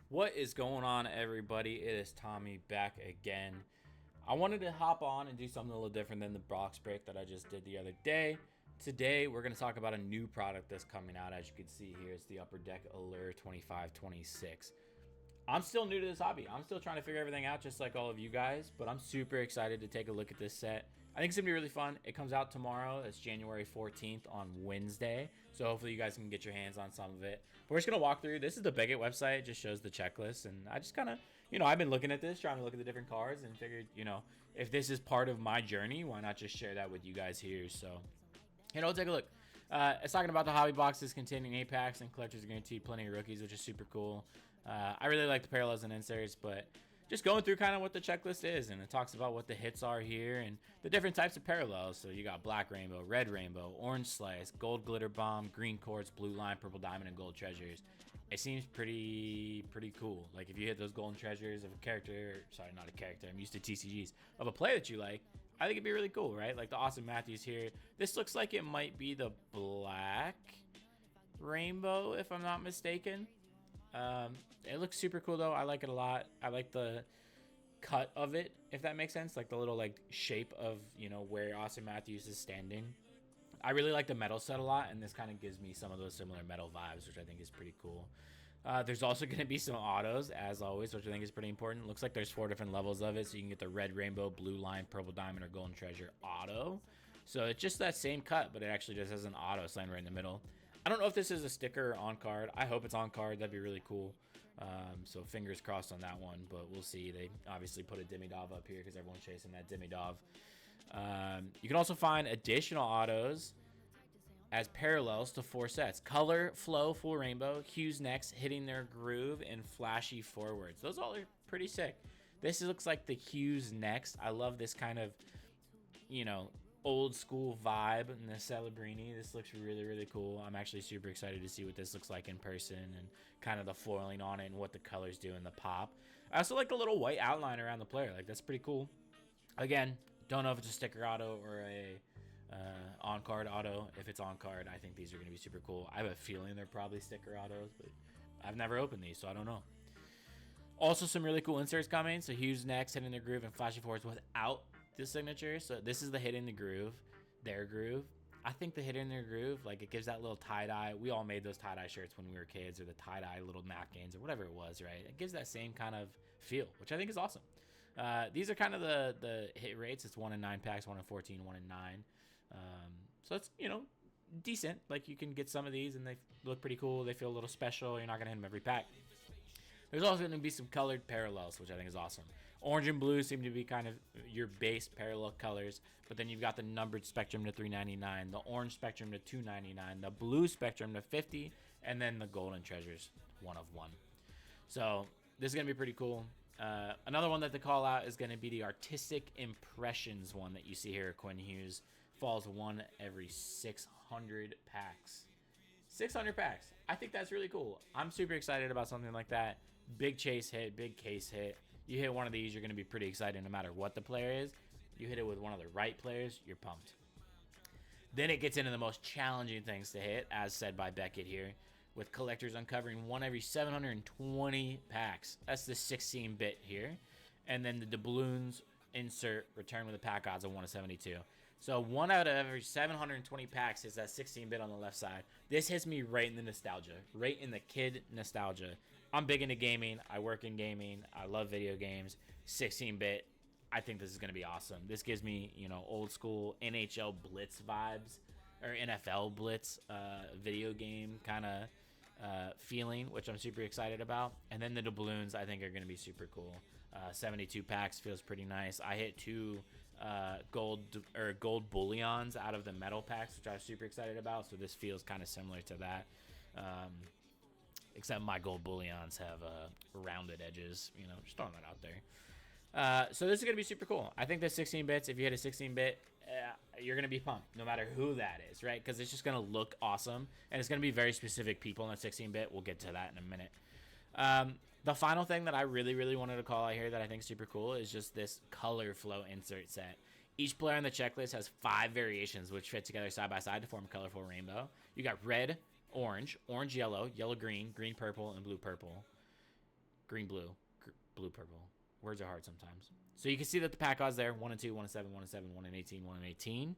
What is going on, everybody? It is Tommy back again. I wanted to hop on and do something a little different than the box break that I just did the other day. Today, we're going to talk about a new product that's coming out. As you can see here, it's the Upper Deck Allure 2526. I'm still new to this hobby. I'm still trying to figure everything out, just like all of you guys, but I'm super excited to take a look at this set. I think it's gonna be really fun. It comes out tomorrow. It's January 14th on Wednesday, so hopefully you guys can get your hands on some of it. But we're just gonna walk through. This is the Beckett website. It just shows the checklist, and I just kind of, I've been looking at this, trying to look at the different cards, and figured, if this is part of my journey, why not just share that with you guys here? So, take a look. It's talking about the hobby boxes containing 8 packs and collectors are guaranteed plenty of rookies, which is super cool. I really like the parallels and inserts, but just going through kind of what the checklist is, and it talks about what the hits are here and the different types of parallels. So you got black rainbow, red rainbow, orange slice, gold glitter bomb, green quartz, blue line, purple diamond, and gold treasures. It seems pretty cool. Like if you hit those golden treasures of a character, sorry, not a character, I'm used to TCGs, of a player that you like, I think it'd be really cool, right? Like the Austin Matthews here. This looks like it might be the black rainbow, if I'm not mistaken. It looks super cool though. I like it a lot. I like the cut of it, if that makes sense. Like the little shape of, where Austin Matthews is standing. I really like the metal set a lot, and this kind of gives me some of those similar metal vibes, which I think is pretty cool. There's also going to be some autos, as always, which I think is pretty important. Looks like there's 4 different levels of it, so you can get the red rainbow, blue line, purple diamond, or golden treasure auto. So it's just that same cut, but it actually just has an auto sign right in the middle. I don't know if this is a sticker or on card. I hope it's on card. That'd be really cool. So fingers crossed on that one, but we'll see. They obviously put a Demidov up here because everyone's chasing that Demidov. You can also find additional autos as parallels to 4 sets. Color, flow, full rainbow, hues next, hitting their groove, and flashy forwards. Those all are pretty sick. This looks like the hues next. I love this kind of, old school vibe in the Celebrini. This looks really cool. I'm actually super excited to see what this looks like in person and kind of the foiling on it and what the colors do in the pop. I also like the little white outline around the player. Like that's pretty cool. Again, don't know if it's a sticker auto or a on card auto. If it's on card, I think these are going to be super cool. I have a feeling they're probably sticker autos, but I've never opened these, so I don't know. Also, some really cool inserts coming. So Hughes next, hitting the groove, and flashy forwards without the signature. So this is the hit in the groove, their groove. I think the hit in their groove, like it gives that little tie-dye. We all made those tie-dye shirts when we were kids, or the tie-dye little napkins or whatever it was, right? It gives that same kind of feel, which I think is awesome. These are kind of the hit rates. It's 1 in 9 packs, 1 in 14, 1 in 9. So it's, decent. Like you can get some of these and they look pretty cool. They feel a little special. You're not going to hit them every pack. There's also going to be some colored parallels, which I think is awesome. Orange and blue seem to be kind of your base parallel colors, but then you've got the numbered spectrum to 399, the orange spectrum to 299, the blue spectrum to 50, and then the golden treasures 1 of 1. So this is going to be pretty cool. Another one that they call out is going to be the artistic impressions one that you see here at Quinn Hughes. Falls 1 every 600 packs. 600 packs. I think that's really cool. I'm super excited about something like that. Big chase hit, big case hit. You hit one of these, you're going to be pretty excited no matter what the player is. You hit it with one of the right players, you're pumped. Then it gets into the most challenging things to hit, as said by Beckett here, with collectors uncovering 1 every 720 packs. That's the 16-bit here. And then the doubloons insert return with a pack odds of 1 to 72. So 1 out of every 720 packs is that 16-bit on the left side. This hits me right in the nostalgia, right in the kid nostalgia. I'm big into gaming. I work in gaming. I love video games. 16-bit. I think this is going to be awesome. This gives me, old school NHL Blitz vibes, or NFL Blitz video game kind of feeling, which I'm super excited about. And then the doubloons I think are going to be super cool. 72 packs feels pretty nice. I hit 2 gold bullions out of the metal packs, which I was super excited about. So this feels kind of similar to that. Except my gold bullions have rounded edges, just throwing that out there. So this is going to be super cool. I think the 16 bits, if you hit a 16-bit, you're going to be pumped, no matter who that is, right? Because it's just going to look awesome, and it's going to be very specific people in a 16-bit. We'll get to that in a minute. The final thing that I really wanted to call out here that I think is super cool is just this color flow insert set. Each player on the checklist has 5 variations which fit together side by side to form a colorful rainbow. You got red, orange, orange yellow, yellow green, green purple, and blue purple. green, blue, blue, purple. Words are hard sometimes. So you can see that the pack odds there, 1 and 2, 1 and 7, 1 and 7, 1 and 18, 1 and 18.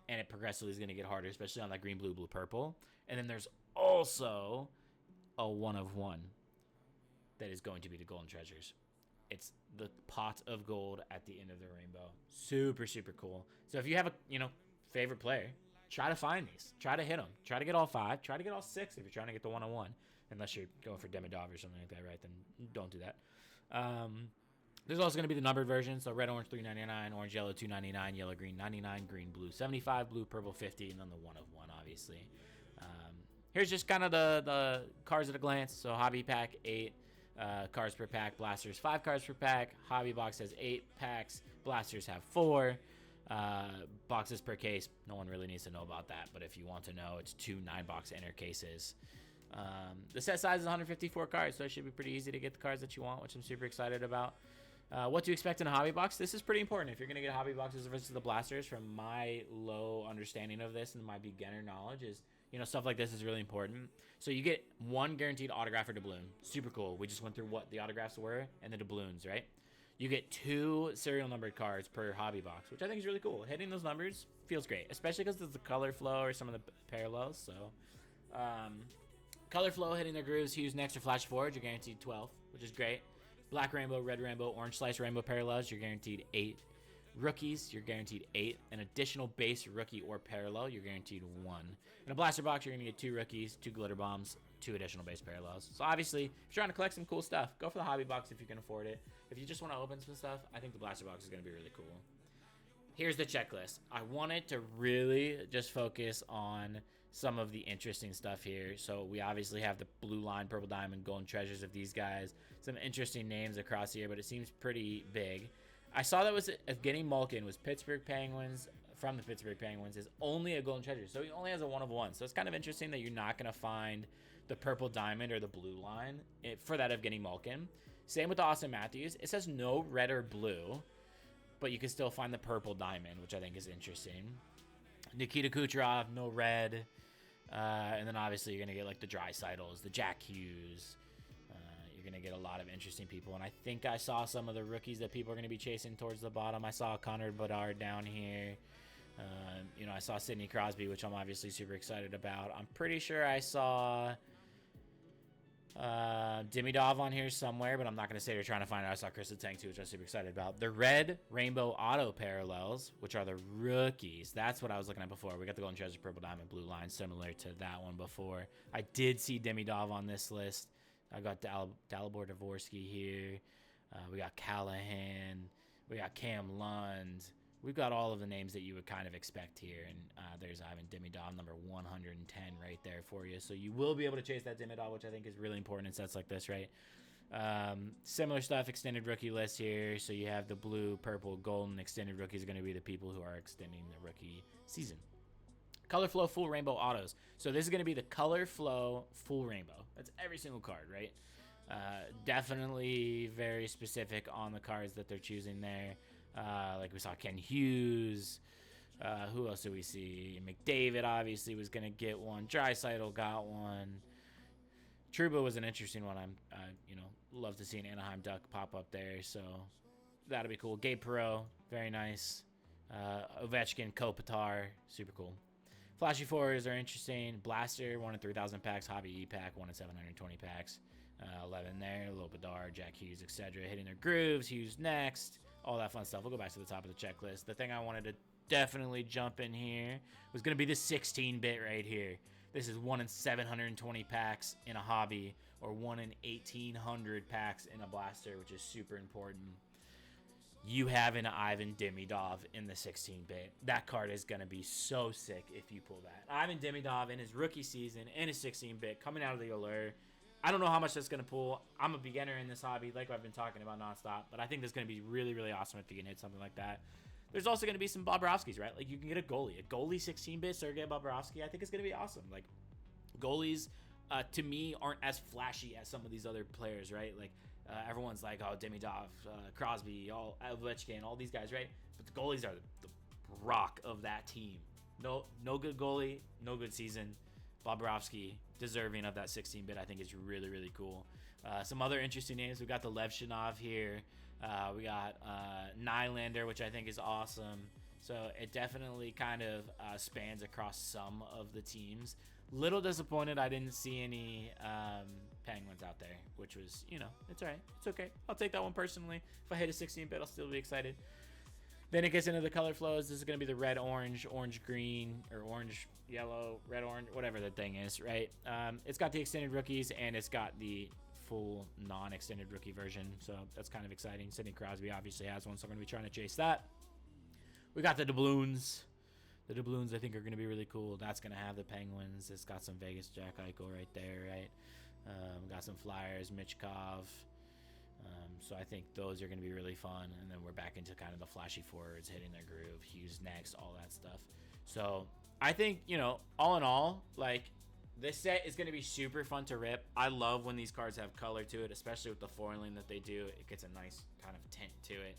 And it progressively is going to get harder, especially on that green, blue, blue, purple. And then there's also a 1 of 1 that is going to be the golden treasures. It's the pot of gold at the end of the rainbow. Super, super cool. So if you have a favorite player, try to find these. Try to hit them. Try to get all 5. Try to get all 6 if you're trying to get the 1-on-1. Unless you're going for Demidov or something like that, right? Then don't do that. There's also going to be the numbered version. So red, orange, $3.99, orange, yellow, $2.99, yellow, green, $99, green, blue, $75, blue, purple, $50, and then the 1 of 1, obviously. Here's just kind of the cards at a glance. So hobby pack, 8 cards per pack. Blasters, 5 cards per pack. Hobby box has 8 packs. Blasters have 4. Boxes per case, no one really needs to know about that. But if you want to know, it's 2 9-box inner cases. The set size is 154 cards, so it should be pretty easy to get the cards that you want, which I'm super excited about. What to expect in a hobby box? This is pretty important. If you're going to get hobby boxes versus the blasters, from my low understanding of this and my beginner knowledge, is stuff like this is really important. So you get 1 guaranteed autograph or doubloon. Super cool. We just went through what the autographs were and the doubloons, right? You get 2 serial numbered cards per hobby box, which I think is really cool. Hitting those numbers feels great, especially because there's the color flow or some of the parallels. So color flow, hitting their grooves, hues, next, or flash forward, you're guaranteed 12, which is great. Black rainbow, red rainbow, orange slice rainbow parallels, you're guaranteed 8. Rookies, you're guaranteed 8. An additional base rookie or parallel, you're guaranteed 1. In a blaster box, you're going to get 2 rookies, 2 glitter bombs, 2 additional base parallels. So obviously, if you're trying to collect some cool stuff, go for the hobby box if you can afford it. If you just want to open some stuff, I think the blaster box is going to be really cool. Here's the checklist. I wanted to really just focus on some of the interesting stuff here. So we obviously have the blue line, purple diamond, golden treasures of these guys. Some interesting names across here, but it seems pretty big. I saw that was Evgeny Malkin was Pittsburgh Penguins, from the Pittsburgh Penguins, is only a golden treasure. So he only has a 1 of 1. So it's kind of interesting that you're not going to find the purple diamond or the blue line for that Evgeny Malkin. Same with the Austin Matthews. It says no red or blue, but you can still find the purple diamond, which I think is interesting. Nikita Kucherov, no red. And then obviously you're going to get like the Dreisaitl's, the Jack Hughes. You're going to get a lot of interesting people. And I think I saw some of the rookies that people are going to be chasing towards the bottom. I saw Connor Bedard down here. I saw Sidney Crosby, which I'm obviously super excited about. I'm pretty sure I saw Demidov on here somewhere, but I'm not going to say they're trying to find it. I saw Chris Letang too, which I'm super excited about. The red rainbow auto parallels, which are the rookies. That's what I was looking at before. We got the golden treasure, purple diamond, blue line, similar to that one before. I did see Demidov on this list. I got Dalibor Dvorsky here. We got Callahan. We got Cam Lund. We've got all of the names that you would kind of expect here. And there's Ivan Demidov, number 110 right there for you. So you will be able to chase that Demidov, which I think is really important in sets like this, right? Similar stuff, extended rookie list here. So you have the blue, purple, golden. Extended rookies are going to be the people who are extending the rookie season. Color Flow Full Rainbow Autos. So this is going to be the Color Flow Full Rainbow. That's every single card, right? Definitely very specific on the cards that they're choosing there. Like we saw Ken Hughes. Who else do we see? McDavid obviously was going to get one. Draisaitl got one. Trouba was an interesting one. I love to see an Anaheim Duck pop up there. So that'll be cool. Gabe Perreault, very nice. Ovechkin, Kopitar, super cool. Flashy fours are interesting. Blaster, 1 in 3,000 packs. Hobby E-Pack, 1 in 720 packs. 11 there. Lil Bedard, Jack Hughes, etc. Hitting their grooves. Hughes next. All that fun stuff. We'll go back to the top of the checklist. The thing I wanted to definitely jump in here was going to be the 16-bit right here. This is 1 in 720 packs in a hobby, or 1 in 1,800 packs in a blaster, which is super important. You have an Ivan Demidov in the 16-bit. That card is going to be so sick if you pull that. Ivan Demidov in his rookie season, in his 16-bit, coming out of the Allure. I don't know how much that's going to pull. I'm a beginner in this hobby, like I've been talking about nonstop, but I think that's going to be really, really awesome if you can hit something like that. There's also going to be some Bobrovskis, right? Like, you can get a goalie. A goalie 16-bit Sergei Bobrovsky, I think it's going to be awesome. Like, goalies, to me, aren't as flashy as some of these other players, right? Like, everyone's like, oh, Demidov, Crosby, Ovechkin, all these guys, right? But the goalies are the rock of that team. No good goalie, no good season. Bobrovsky, deserving of that 16-bit, I think is really, really cool. Some other interesting names. We got the Levshinov here. We got Nylander, which I think is awesome. So it definitely kind of spans across some of the teams. Little disappointed I didn't see any Penguins out there, which was, it's all right. It's okay. I'll take that one personally. If I hit a 16-bit, I'll still be excited. Then it gets into the color flows. This is going to be the red, orange, orange, green, or orange, yellow, red, orange, whatever the thing is, right? It's got the extended rookies, and it's got the full non-extended rookie version, so that's kind of exciting. Sidney Crosby obviously has one, so I'm going to be trying to chase that. We got the doubloons. The doubloons I think are going to be really cool. That's going to have the Penguins. It's got some Vegas Jack Eichel right there, right? Got some Flyers, Michkov. So I think those are going to be really fun. And then we're back into kind of the flashy forwards, hitting their groove, Hughes next, all that stuff. So I think, all in all, like, this set is going to be super fun to rip. I love when these cards have color to it, especially with the foiling that they do. It gets a nice kind of tint to it.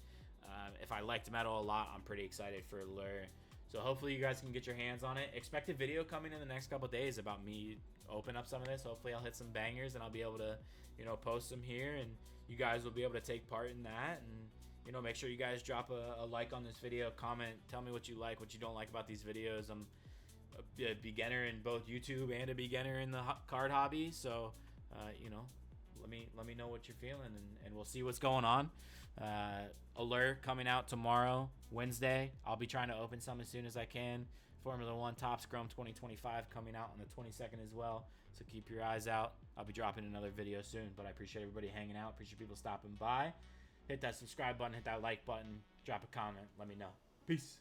If I liked metal a lot, I'm pretty excited for Allure. So hopefully you guys can get your hands on it. Expect a video coming in the next couple days about me open up some of this. Hopefully I'll hit some bangers and I'll be able to, post them here, and you guys will be able to take part in that. And, make sure you guys drop a like on this video, comment, tell me what you like, what you don't like about these videos. I'm a beginner in both YouTube and a beginner in the card hobby. So, let me know what you're feeling, and we'll see what's going on. Allure coming out tomorrow, Wednesday. I'll be trying to open some as soon as I can. Formula 1 Topps Chrome 2025 coming out on the 22nd as well. So keep your eyes out. I'll be dropping another video soon, but I appreciate everybody hanging out. Appreciate people stopping by. Hit that subscribe button, hit that like button, drop a comment. Let me know. Peace.